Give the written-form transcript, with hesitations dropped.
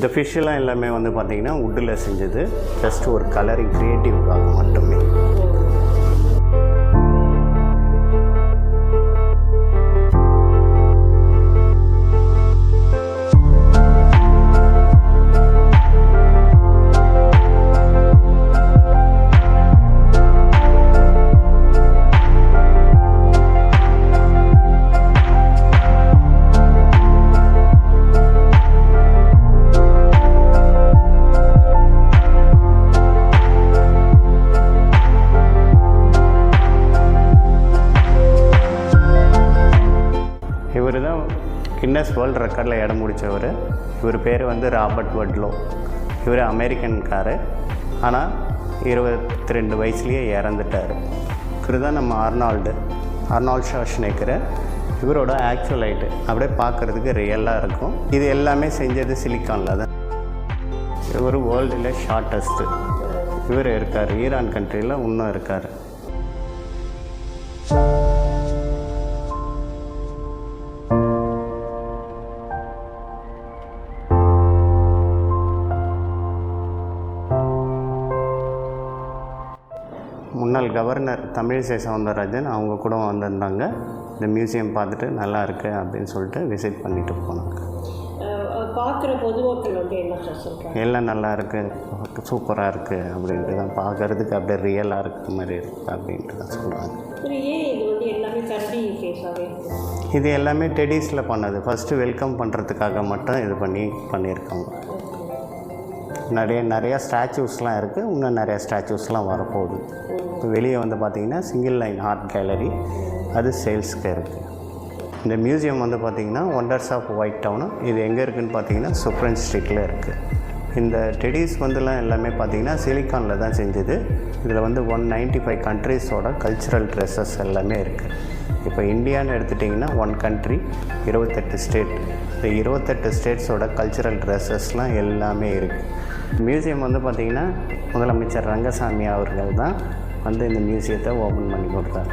இந்த ஃபிஷ்ஷெல்லாம் எல்லாமே வந்து பார்த்திங்கன்னா வுட்டில் செஞ்சது, ஜஸ்ட் ஒரு கலரிங் க்ரியேட்டிவ்காக மட்டுமே. இவர் தான் கின்னஸ் வேர்ல்டு ரெக்கார்டில் இடம் முடித்தவர். இவர் பேர் வந்து ராபர்ட் வட்லோ. இவர் அமெரிக்கன்காரு, ஆனால் 22 வயசுலேயே இறந்துட்டார். இவர் தான் நம்ம ஆர்னால்ட் ஷ்வார்ஸ்நெக்கர். இவரோட ஆக்சுவல் ஹைட்டு அப்படியே பார்க்குறதுக்கு ரியலாக இருக்கும். இது எல்லாமே செஞ்சது சிலிக்கானில் தான். இவர் வேர்ல்டில் ஷார்ட்டஸ்ட்டு இவர் இருக்கார். ஈரான் கண்ட்ரியில் இன்னும் இருக்கார். முன்னாள் கவர்னர் தமிழிசை சவுந்தரராஜன் அவங்க கூட வந்திருந்தாங்க. இந்த மியூசியம் பார்த்துட்டு நல்லா இருக்குது அப்படின்னு சொல்லிட்டு விசிட் பண்ணிட்டு போனாங்க. பார்க்குற பொதுமக்கள் வந்து என்ன சொல்கிறாங்க? எல்லாம் நல்லா இருக்குது, சூப்பராக இருக்குது அப்படின்ட்டு தான், பார்க்குறதுக்கு அப்படியே ரியலாக இருக்கிற மாதிரி இருக்குது அப்படின்ட்டு தான் சொல்கிறாங்க. ஏன் இது வந்து எல்லாமே கரடி கேஸாகவே? இது எல்லாமே டெடிஸில் பண்ணது. ஃபஸ்ட்டு வெல்கம் பண்ணுறதுக்காக மட்டும் இது பண்ணியிருக்காங்க. நிறையா ஸ்டாச்சூஸ்லாம் இருக்குது. இன்னும் நிறையா ஸ்டாச்சூஸ்லாம் வரப்போகுது. இப்போ வெளியே வந்து பார்த்திங்கன்னா சிங்கிள் லைன் ஆர்ட் கேலரி அது சேல்ஸ்க்கு இருக்குது. இந்த மியூசியம் வந்து பார்த்திங்கன்னா ஒண்டர்ஸ் ஆஃப் ஒயிட் டவுனு. இது எங்கே இருக்குதுன்னு பார்த்தீங்கன்னா சுப்ரன் ஸ்ட்ரீட்டில் இருக்குது. இந்த டெடிஸ் வந்துலாம் எல்லாமே பார்த்திங்கன்னா சிலிக்கானில் தான் செஞ்சது. இதில் வந்து 195 கண்ட்ரீஸோட கல்ச்சுரல் ட்ரெஸ்ஸஸ் எல்லாமே இருக்குது. இப்போ இந்தியான்னு எடுத்துட்டிங்கன்னா 1 கண்ட்ரி 28 ஸ்டேட். இந்த 28 ஸ்டேட்ஸோட கல்ச்சுரல் ட்ரெஸ்ஸஸ்லாம் எல்லாமே இருக்குது. மியூசியம் வந்து பார்த்திங்கன்னா முதலமைச்சர் ரங்கசாமி அவர்கள் தான் வந்து இந்த மியூசியத்தை ஓப்பன் பண்ணி கொடுத்தார்.